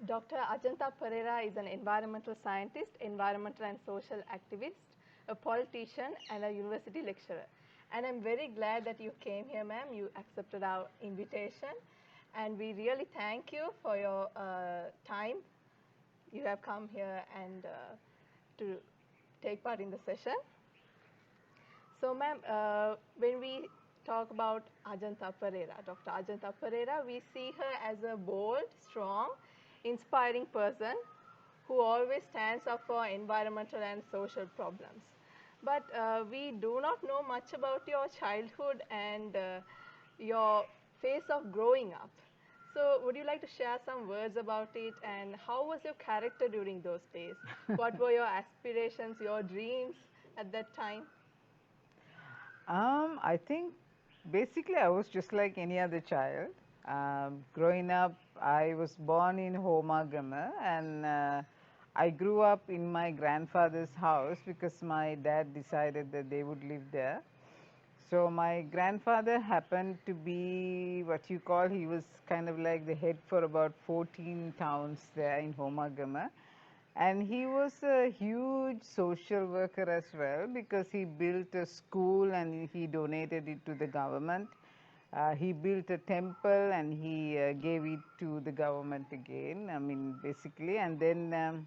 Dr. Ajantha Perera is an environmental scientist, environmental and social activist, a politician, and a university lecturer. And I'm very glad that you came here, ma'am. You accepted our invitation. And we really thank you for your time. You have come here and to take part in the session. So, ma'am, when we talk about Ajantha Perera, Dr. Ajantha Perera, we see her as a bold, strong, inspiring person who always stands up for environmental and social problems. But we do not know much about your childhood and your phase of growing up. So, would you like to share some words about it and how was your character during those days? What were your aspirations, your dreams at that time? I think basically I was just like any other child. Growing up, I was born in Homagama and I grew up in my grandfather's house because my dad decided that they would live there. So my grandfather happened to be what you call, he was kind of like the head for about 14 towns there in Homagama. And he was a huge social worker as well because he built a school and he donated it to the government. He built a temple and he gave it to the government again, I mean, basically. And then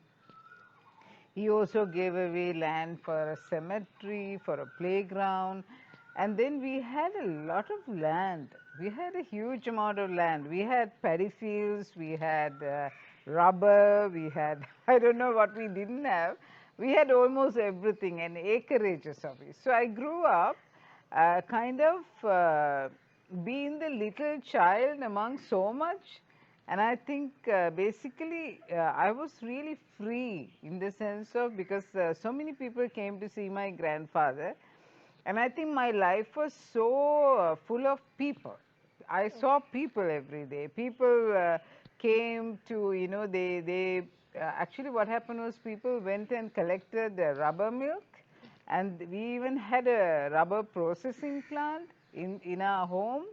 he also gave away land for a cemetery, for a playground. And then we had a lot of land. We had a huge amount of land. We had paddy fields, we had rubber, we had, I don't know what we didn't have. We had almost everything and acreages of it. So I grew up kind of being the little child among so much. And I think basically I was really free in the sense of because so many people came to see my grandfather. And I think my life was so full of people. I saw people every day. People came to, you know, actually what happened was people went and collected rubber milk and we even had a rubber processing plant in our home.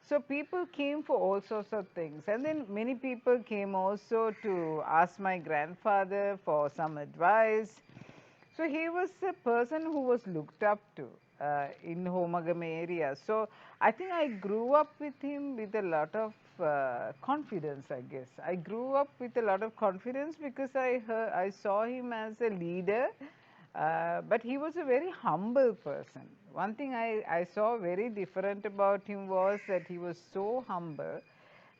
So people came for all sorts of things. And then many people came also to ask my grandfather for some advice. So he was a person who was looked up to in Homagam area. So I think I grew up with him with a lot of confidence, I guess. I grew up with a lot of confidence because I saw him as a leader, but he was a very humble person. One thing I saw very different about him was that he was so humble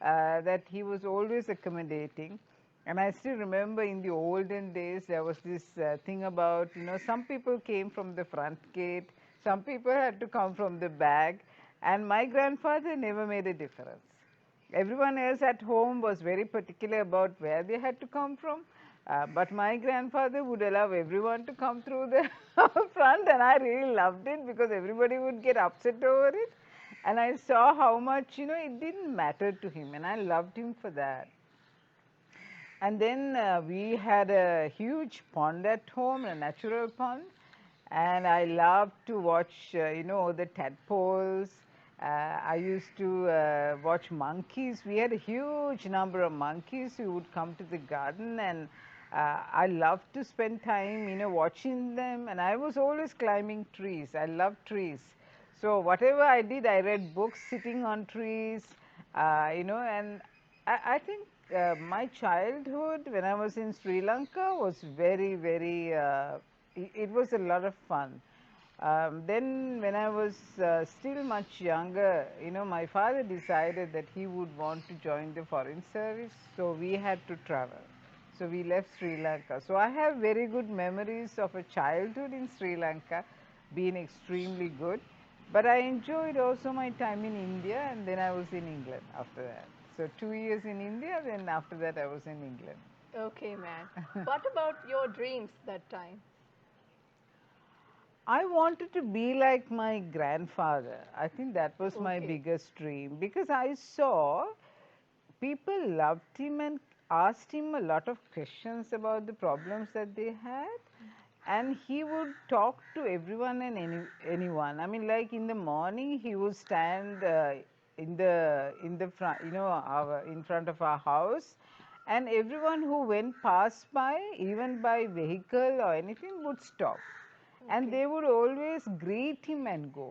that he was always accommodating. And I still remember in the olden days, there was this thing about, you know, some people came from the front gate, some people had to come from the back, and my grandfather never made a difference. Everyone else at home was very particular about where they had to come from. But my grandfather would allow everyone to come through the front, and I really loved it because everybody would get upset over it. And I saw how much, you know, it didn't matter to him, and I loved him for that. And then we had a huge pond at home, a natural pond, and I loved to watch, you know, the tadpoles. I used to watch monkeys. We had a huge number of monkeys who would come to the garden, and I loved to spend time, you know, watching them. And I was always climbing trees. I loved trees. So whatever I did, I read books sitting on trees, you know, and I think my childhood when I was in Sri Lanka was very, very, it was a lot of fun. Then when I was still much younger, you know, my father decided that he would want to join the foreign service, so we had to travel. So we left Sri Lanka. So I have very good memories of a childhood in Sri Lanka, being extremely good. But I enjoyed also my time in India, and then I was in England after that. So 2 years in India, then after that I was in England. Okay, ma'am. What about your dreams that time? I wanted to be like my grandfather. I think that was my Okay. biggest dream because I saw people loved him and asked him a lot of questions about the problems that they had. And he would talk to everyone and anyone. I mean, like in the morning, he would stand in the front, you know, in front of our house, and everyone who went past by, even by vehicle or anything, would stop, and Okay. they would always greet him and go.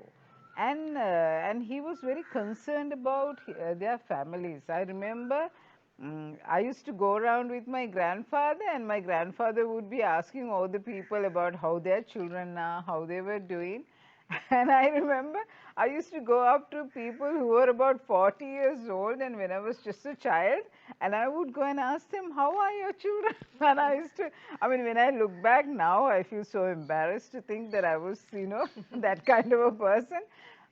And he was very concerned about their families. I remember I used to go around with my grandfather, and my grandfather would be asking all the people about how their children are, how they were doing. And I remember I used to go up to people who were about 40 years old, and when I was just a child, and I would go and ask them, how are your children? And I used to, I mean, when I look back now, I feel so embarrassed to think that I was, that kind of a person.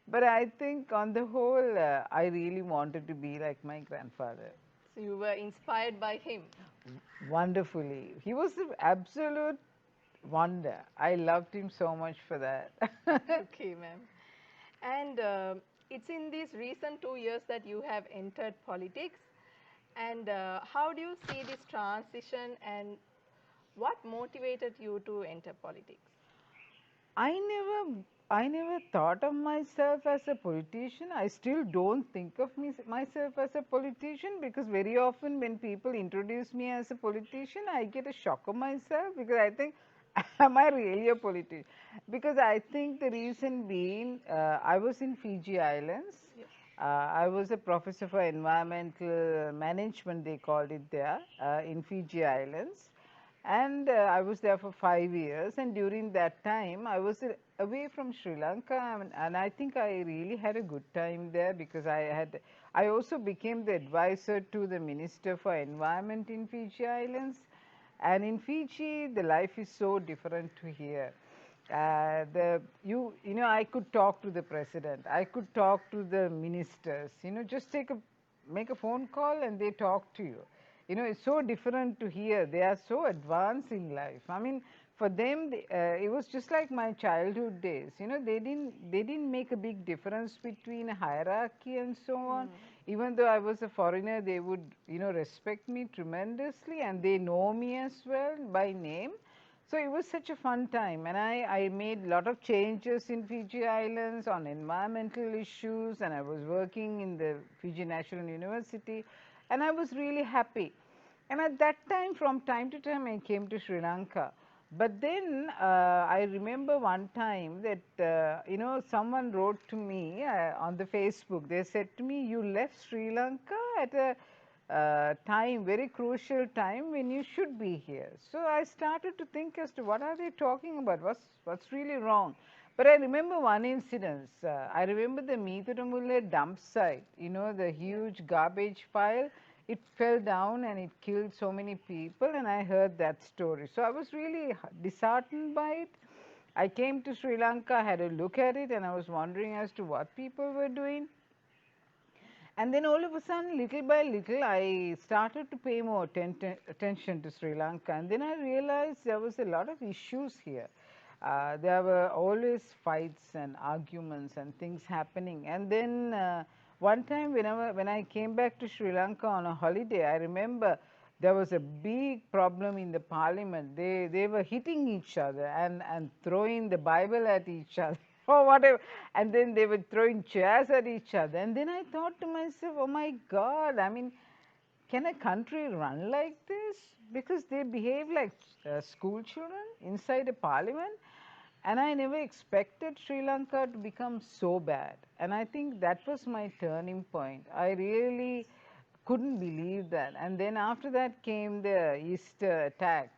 But I think on the whole, I really wanted to be like my grandfather. So you were inspired by him. Wonderfully. He was the absolute wonder. I loved him so much for that. Okay, ma'am. And it's in these recent 2 years that you have entered politics. And how do you see this transition, and what motivated you to enter politics? I never I never thought of myself as a politician. I still don't think of myself as a politician, because very often when people introduce me as a politician, I get a shock of myself, because I think, am I really a politician? Because I think the reason being, I was in Fiji Islands. Yes. I was a professor for environmental management, they called it there, in Fiji Islands. And I was there for 5 years, and during that time, I was away from Sri Lanka, and I think I really had a good time there, because I also became the advisor to the Minister for Environment in Fiji Islands. And in Fiji, the life is so different to here. I could talk to the president, I could talk to the ministers, just make a phone call and they talk to you. It's so different to here. They are so advanced in life. I mean, for them, it was just like my childhood days. They didn't make a big difference between a hierarchy and so on. Even though I was a foreigner, they would, respect me tremendously, and they know me as well by name. So it was such a fun time, and I made a lot of changes in Fiji Islands on environmental issues, and I was working in the Fiji National University, and I was really happy. And at that time, from time to time, I came to Sri Lanka. But then I remember one time that, someone wrote to me on the Facebook. They said to me, you left Sri Lanka at a time, very crucial time, when you should be here. So I started to think as to what are they talking about, what's really wrong. But I remember one incident. I remember the Meethuramulle dump site, the huge garbage pile. It fell down and it killed so many people, and I heard that story. So I was really disheartened by it. I came to Sri Lanka, had a look at it, and I was wondering as to what people were doing. And then all of a sudden, little by little, I started to pay more attention to Sri Lanka. And then I realized there was a lot of issues here. There were always fights and arguments and things happening. And then one time when I came back to Sri Lanka on a holiday, I remember there was a big problem in the parliament. They were hitting each other and throwing the Bible at each other or whatever. And then they were throwing chairs at each other. And then I thought to myself, oh my God, I mean, can a country run like this? Because they behave like school children inside a parliament. And I never expected Sri Lanka to become so bad. And I think that was my turning point. I really couldn't believe that. And then after that came the Easter attack.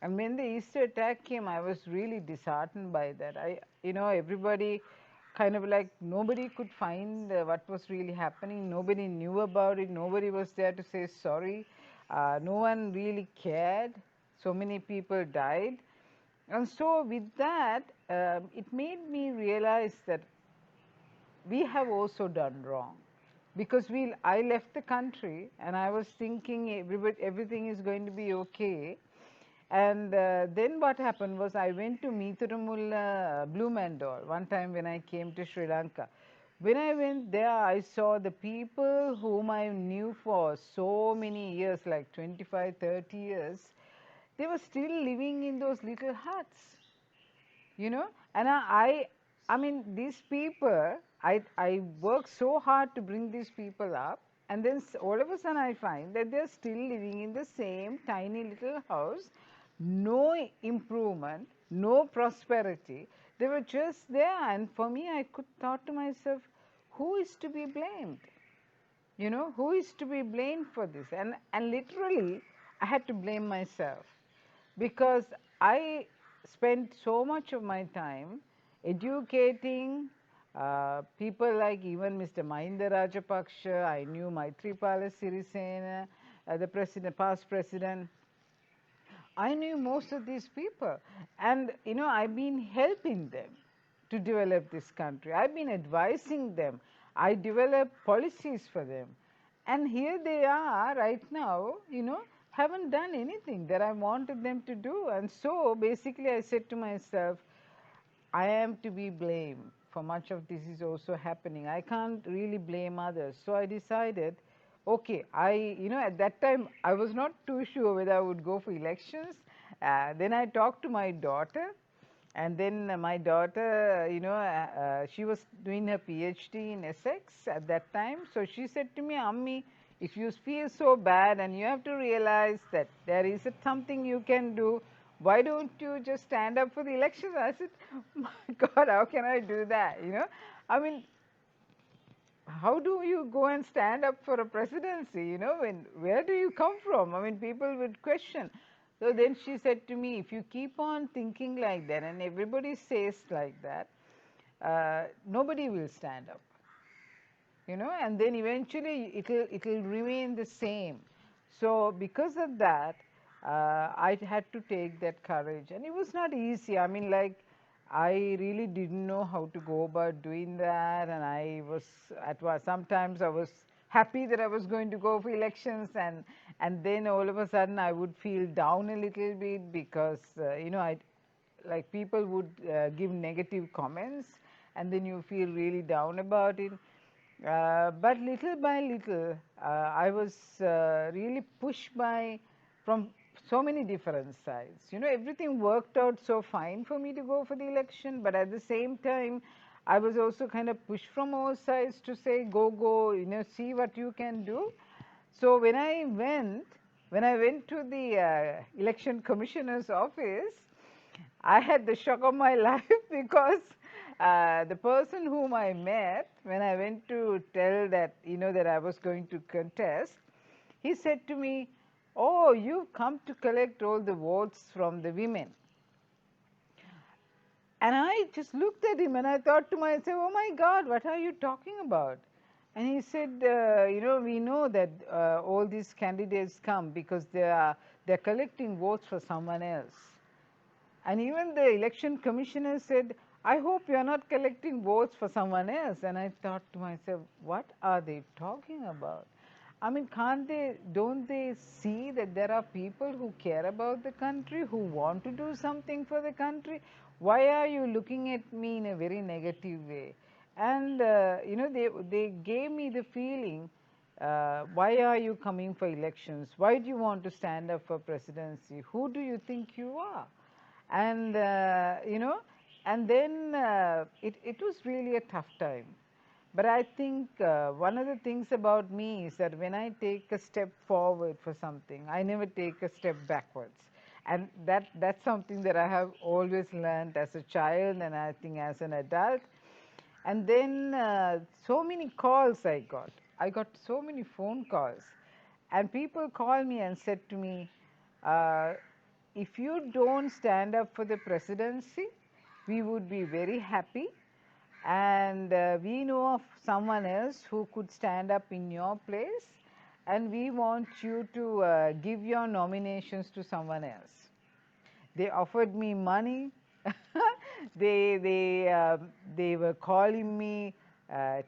And when the Easter attack came, I was really disheartened by that. Everybody kind of like, nobody could find what was really happening. Nobody knew about it. Nobody was there to say sorry. No one really cared. So many people died. And so with that, it made me realize that we have also done wrong, because I left the country and I was thinking everything is going to be okay. And then what happened was I went to Meethuramulla Blue Mandal one time when I came to Sri Lanka. When I went there, I saw the people whom I knew for so many years, like 25, 30 years, they were still living in those little huts, and I mean, these people, I worked so hard to bring these people up, And then all of a sudden I find that they're still living in the same tiny little house, no improvement, no prosperity. They were just there, and for me, I could thought to myself, who is to be blamed? You know, who is to be blamed for this? And literally, I had to blame myself, because I spent so much of my time educating people like even Mr. Mahinda Rajapaksa. I knew Maithripala Sirisena, the president, past president. I knew most of these people, and you know, I've been helping them to develop this country. I've been advising them. I developed policies for them, and here they are right now, you know, haven't done anything that I wanted them to do. And so basically, I said to myself, I am to be blamed for much of this is also happening. I can't really blame others. So I decided, okay, you know, at that time I was not too sure whether I would go for elections. Then I talked to my daughter, and then my daughter, you know, she was doing her PhD in Essex at that time. So she said to me, Ammi, if you feel so bad and you have to realize that there is something you can do, why don't you just stand up for the elections? I said, my God, how can I do that? You know, I mean, how do you go and stand up for a presidency? You know, where do you come from? I mean, people would question. So then she said to me, if you keep on thinking like that and everybody says like that, nobody will stand up, you know, and then eventually it'll remain the same. So because of that, I had to take that courage, and it was not easy. I mean, like, I really didn't know how to go about doing that, and I was sometimes I was happy that I was going to go for elections, and then all of a sudden I would feel down a little bit because you know, I like people would give negative comments, and then you feel really down about it. But little by little, I was really pushed by from so many different sides. You know, everything worked out so fine for me to go for the election, but at the same time, I was also kind of pushed from all sides to say, go, you know, see what you can do. So when I went to the election commissioner's office, I had the shock of my life because the person whom I met when I went to tell that, you know, that I was going to contest, he said to me, "Oh, you've come to collect all the votes from the women." And I just looked at him and I thought to myself, "Oh my God, what are you talking about?" And he said, "You know, we know that all these candidates come because they're collecting votes for someone else." And even the election commissioner said, "I hope you are not collecting votes for someone else." And I thought to myself, what are they talking about? I mean, don't they see that there are people who care about the country, who want to do something for the country? Why are you looking at me in a very negative way? And, you know, they gave me the feeling, why are you coming for elections? Why do you want to stand up for presidency? Who do you think you are? And you know, and then it was really a tough time. But I think one of the things about me is that when I take a step forward for something, I never take a step backwards. And that's something that I have always learned as a child, and I think as an adult. And then so many calls I got. I got so many phone calls, and people called me and said to me, uh, if you don't stand up for the presidency, we would be very happy, and we know of someone else who could stand up in your place, and we want you to give your nominations to someone else. They offered me money. They were calling me at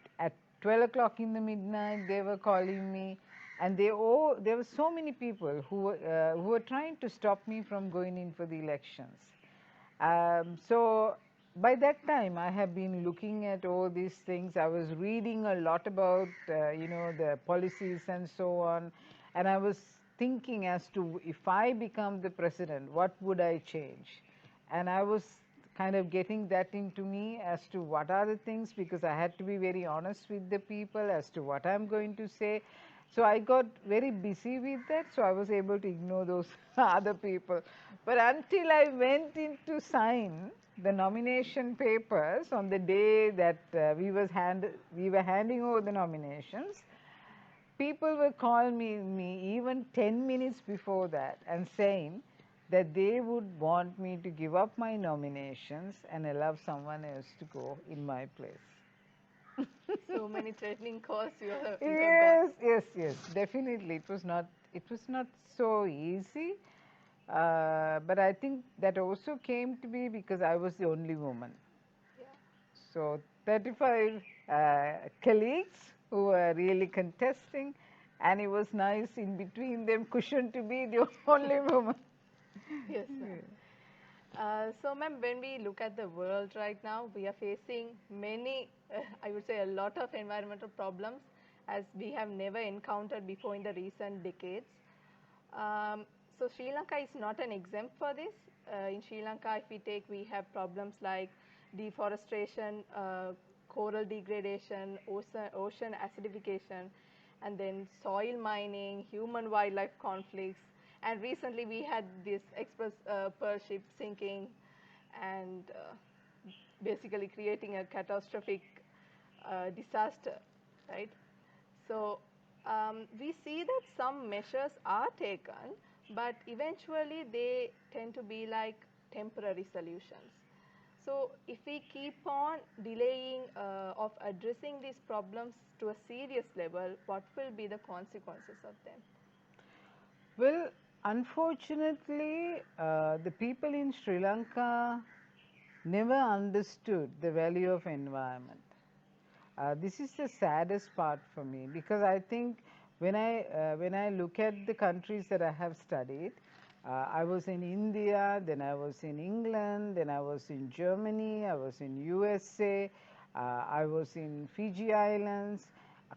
12 o'clock in the midnight. They were calling me, and there were so many people who were trying to stop me from going in for the elections. So by that time, I have been looking at all these things. I was reading a lot about, you know, the policies and so on, and I was thinking as to if I become the president, what would I change? And I was kind of getting that into me as to what are the things, because I had to be very honest with the people as to what I'm going to say. So I got very busy with that, so I was able to ignore those other people. But until I went in to sign the nomination papers on the day that we were handing over the nominations, people were calling me even 10 minutes before that and saying that they would want me to give up my nominations and allow someone else to go in my place. So many threatening calls you have got. Yes, yes, yes, definitely. It was not so easy, but I think that also came to be because I was the only woman. Yeah. So 35 colleagues who were really contesting, and it was nice in between them, cushion to be the only woman. Yes, ma'am. So, ma'am, when we look at the world right now, we are facing many, I would say, a lot of environmental problems as we have never encountered before in the recent decades. So, Sri Lanka is not an exempt for this. In Sri Lanka, if we take, we have problems like deforestation, coral degradation, ocean acidification, and then soil mining, human wildlife conflicts, and recently we had this express pearl ship sinking and basically creating a catastrophic disaster, right? So we see that some measures are taken, but eventually they tend to be like temporary solutions. So if we keep on delaying of addressing these problems to a serious level, what will be the consequences of them? Well, unfortunately, the people in Sri Lanka never understood the value of environment. This is the saddest part for me, because I think when I look at the countries that I have studied, I was in India, then I was in England, then I was in Germany, I was in USA, I was in Fiji Islands.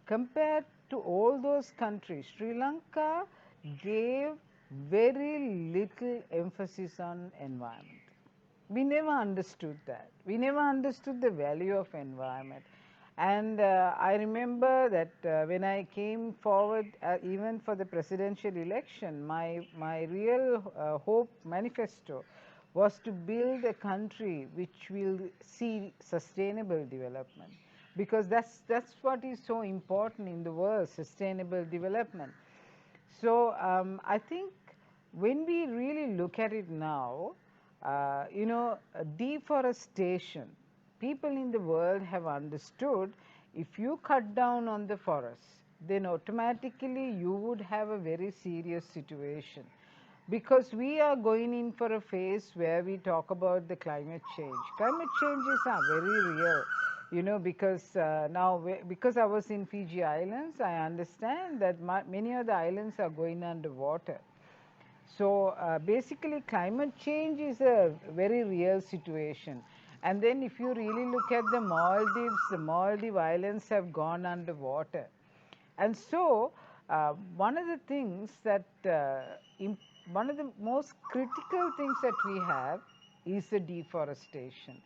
Compared to all those countries, Sri Lanka gave very little emphasis on environment. We never understood that. We never understood the value of environment. And I remember that when I came forward, even for the presidential election, my real hope manifesto was to build a country which will see sustainable development, because that's what is so important in the world, sustainable development. So I think when we really look at it now, deforestation, people in the world have understood, if you cut down on the forests, then automatically you would have a very serious situation, because we are going in for a phase where we talk about the climate change. Climate changes are very real, because because I was in Fiji Islands, I understand that many of the islands are going underwater. So basically, climate change is a very real situation. And then if you really look at the Maldive Islands have gone underwater. And so one of the things that, one of the most critical things that we have is the deforestation.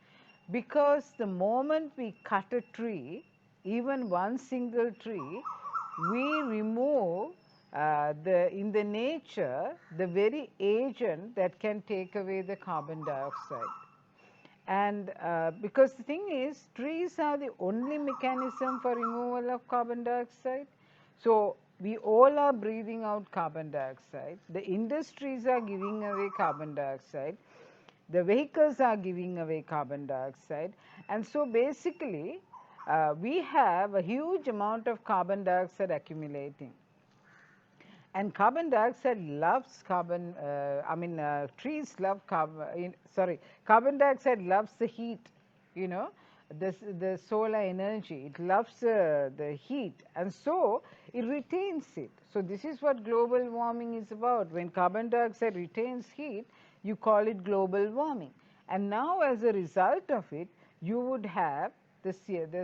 Because the moment we cut a tree, even one single tree, we remove in the nature the very agent that can take away the carbon dioxide. And because the thing is, trees are the only mechanism for removal of carbon dioxide. So we all are breathing out carbon dioxide. The industries are giving away carbon dioxide. The vehicles are giving away carbon dioxide. And so basically, we have a huge amount of carbon dioxide accumulating. And carbon dioxide loves trees love carbon dioxide loves the heat, you know, the solar energy. It loves the heat, and so it retains it. So this is what global warming is about. When carbon dioxide retains heat, you call it global warming. And now as a result of it, you would have the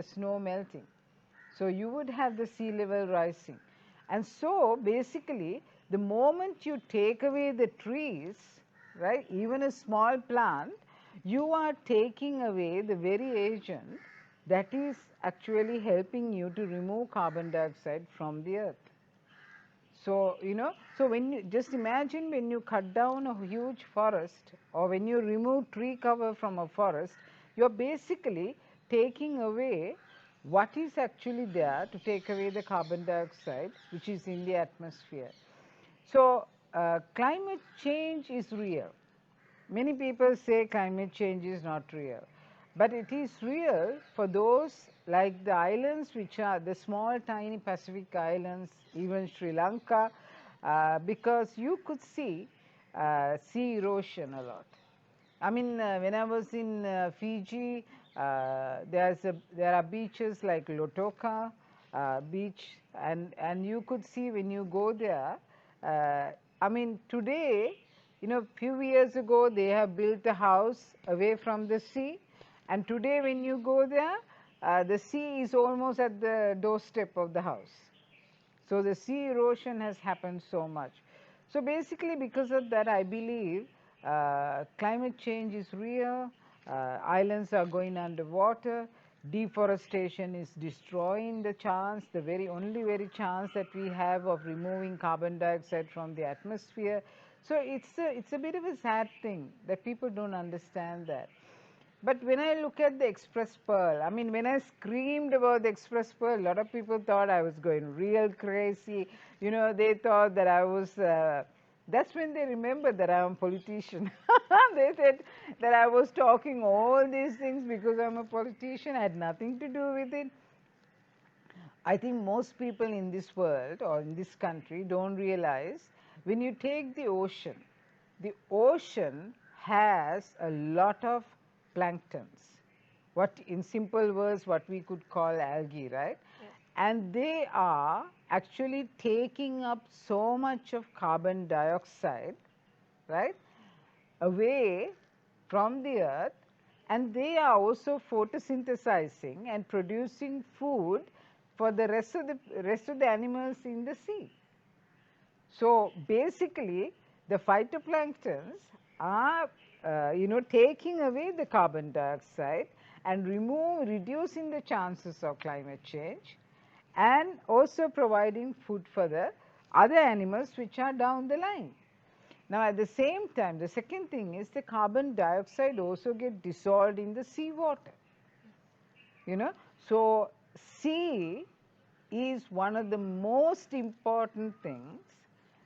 snow melting. So you would have the sea level rising. And so basically, the moment you take away the trees, right, even a small plant, you are taking away the very agent that is actually helping you to remove carbon dioxide from the earth. So, so when you just imagine when you cut down a huge forest or when you remove tree cover from a forest, you are basically taking away what is actually there to take away the carbon dioxide which is in the atmosphere. So, climate change is real. Many people say climate change is not real, but it is real for those like the islands which are the small tiny Pacific islands, even Sri Lanka, because you could see sea erosion a lot. I mean, when I was in Fiji, there are beaches like Lotoka beach, and you could see when you go there. I mean, today, few years ago they have built a house away from the sea, and today when you go there, the sea is almost at the doorstep of the house. So the sea erosion has happened so much. So basically, because of that, I believe climate change is real. Islands are going underwater. Deforestation is destroying the chance, the very chance that we have of removing carbon dioxide from the atmosphere. So it's a bit of a sad thing that people don't understand that. But when I look at the Express Pearl, I mean, when I screamed about the Express Pearl, a lot of people thought I was going real crazy. They thought that I was, that's when they remembered that I'm a politician. They said that I was talking all these things because I'm a politician, I had nothing to do with it. I think most people in this world or in this country don't realize when you take the ocean has a lot of planktons, what in simple words what we could call algae, right? Yes. And they are actually taking up so much of carbon dioxide, right, away from the earth, and they are also photosynthesizing and producing food for the rest of the animals in the sea. So basically, the phytoplanktons are, taking away the carbon dioxide and reducing the chances of climate change, and also providing food for the other animals which are down the line. Now, at the same time, the second thing is the carbon dioxide also get dissolved in the seawater. So sea is one of the most important things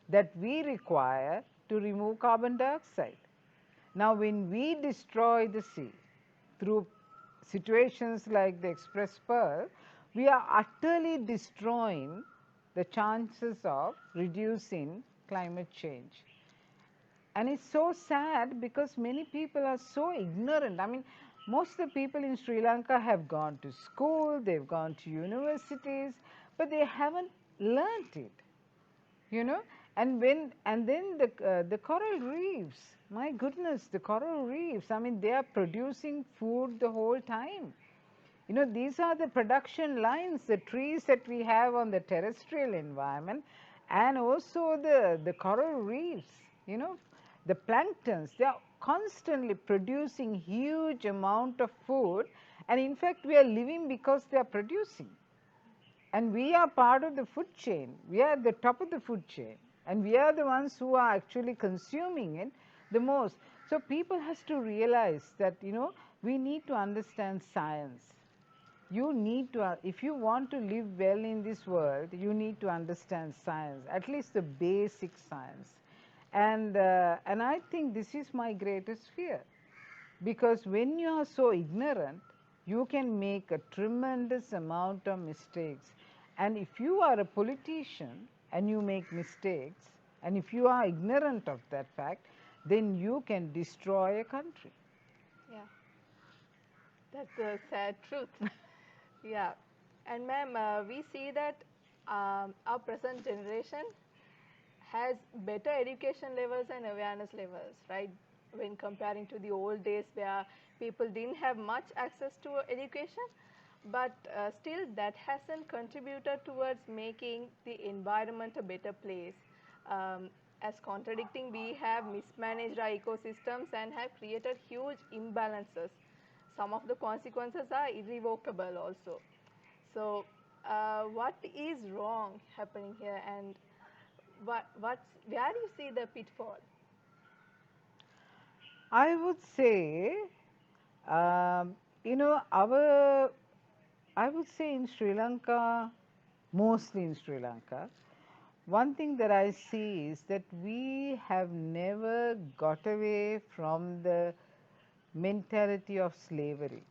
that we require to remove carbon dioxide. Now, when we destroy the sea through situations like the Express Pearl, we are utterly destroying the chances of reducing climate change. And it's so sad because many people are so ignorant. I mean, most of the people in Sri Lanka have gone to school, they've gone to universities, but they haven't learnt it, you know. And then the coral reefs, my goodness, the coral reefs, I mean, they are producing food the whole time. These are the production lines, the trees that we have on the terrestrial environment, and also the coral reefs, the planktons, they are constantly producing huge amount of food, and in fact we are living because they are producing. And we are part of the food chain, we are at the top of the food chain, and we are the ones who are actually consuming it the most. So people has to realize that, we need to understand science. You need to, if you want to live well in this world, you need to understand science, at least the basic science. And I think this is my greatest fear, because when you are so ignorant, you can make a tremendous amount of mistakes. And if you are a politician and you make mistakes, and if you are ignorant of that fact, then you can destroy a country. Yeah, that's a sad truth. Yeah, and ma'am, we see that our present generation has better education levels and awareness levels, right? When comparing to the old days where people didn't have much access to education, but still that hasn't contributed towards making the environment a better place. Um, as contradicting, we have mismanaged our ecosystems and have created huge imbalances. Some of the consequences are irrevocable also. So, what is wrong happening here, and where do you see the pitfall? I would say, um, our, I would say in Sri Lanka, mostly in Sri Lanka, one thing that I see is that we have never got away from the mentality of slavery.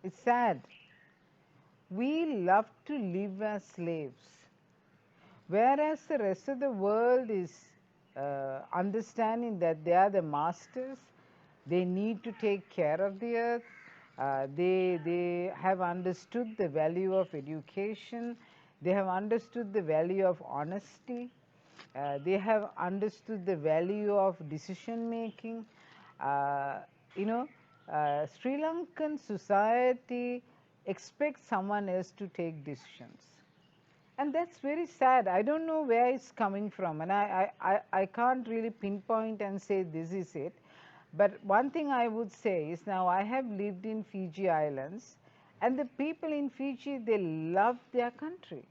It's sad. We love to live as slaves, whereas the rest of the world is understanding that they are the masters, they need to take care of the earth, they have understood the value of education, they have understood the value of honesty, they have understood the value of decision making. Uh, you know, Sri Lankan society expects someone else to take decisions, and that's very sad. I don't know where it's coming from, and I can't really pinpoint and say this is it. But one thing I would say is, now I have lived in Fiji Islands, and the people in Fiji, they love their country.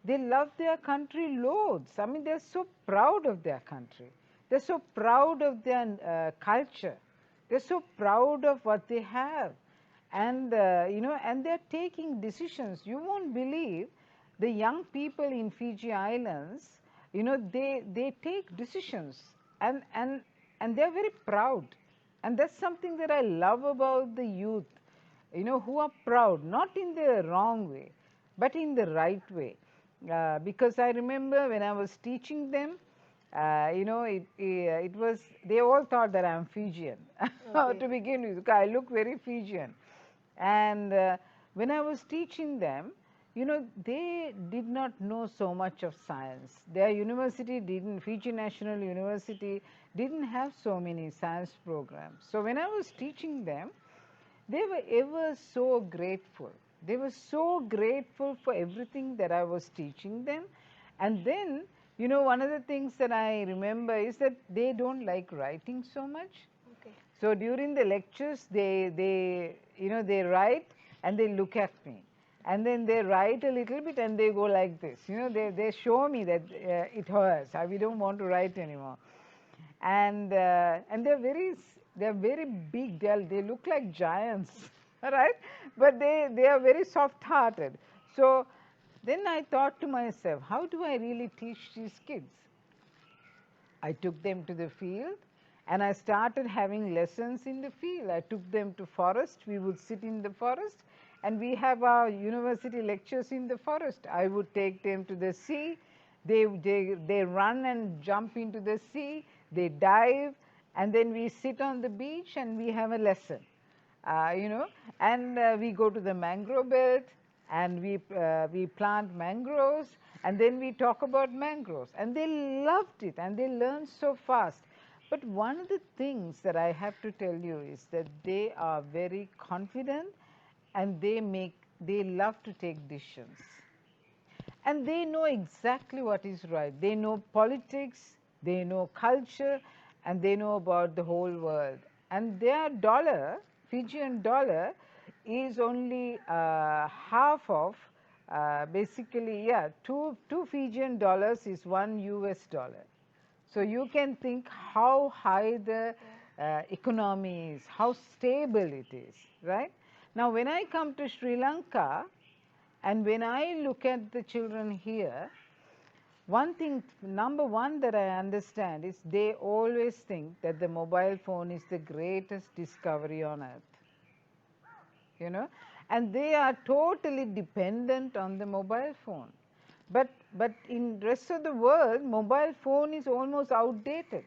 They love their country loads. I mean, they're so proud of their country. They're so proud of their culture. They're so proud of what they have. And, and they're taking decisions. You won't believe the young people in Fiji Islands, they take decisions, and they're very proud. And that's something that I love about the youth, who are proud, not in the wrong way, but in the right way. Because I remember when I was teaching them, it was, they all thought that I'm Fijian Okay. to begin with, because I look very Fijian. And when I was teaching them, they did not know so much of science. Their university didn't, Fiji National University didn't have so many science programs. So when I was teaching them, they were ever so grateful. They were so grateful for everything that I was teaching them. And then, one of the things that I remember is that they don't like writing so much. Okay. So during the lectures, they write and they look at me. And then they write a little bit and they go like this. They show me that it hurts. We don't want to write anymore. And they're very big. They look like giants, right? But they are very soft-hearted. So then I thought to myself, how do I really teach these kids? I took them to the field and I started having lessons in the field. I took them to forest. We would sit in the forest and we have our university lectures in the forest. I would take them to the sea. They run and jump into the sea. They dive, and then we sit on the beach and we have a lesson. And we go to the mangrove belt and we plant mangroves, and then we talk about mangroves, and they loved it and they learned so fast. But one of the things that I have to tell you is that they are very confident and they love to take decisions, and they know exactly what is right. They know politics, they know culture, and they know about the whole world. And their dollar, Fijian dollar, is only half of, basically, yeah, two Fijian dollars is one US dollar. So you can think how high the economy is, how stable it is, right? Now, when I come to Sri Lanka, and when I look at the children here, one thing, number one, that I understand is they always think that the mobile phone is the greatest discovery on earth, and they are totally dependent on the mobile phone. But in rest of the world, mobile phone is almost outdated.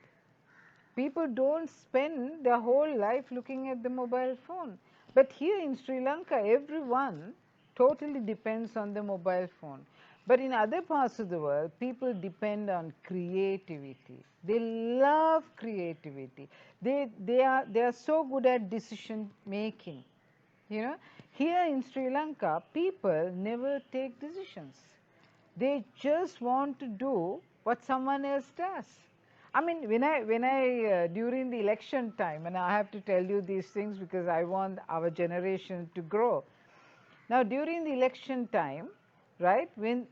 People don't spend their whole life looking at the mobile phone. But here in Sri Lanka, everyone totally depends on the mobile phone. But in other parts of the world, people depend on creativity. They love creativity. They are so good at decision making. Here in Sri Lanka, people never take decisions. They just want to do what someone else does. I mean, when I during the election time, and I have to tell you these things because I want our generation to grow. Now, during the election time, right, when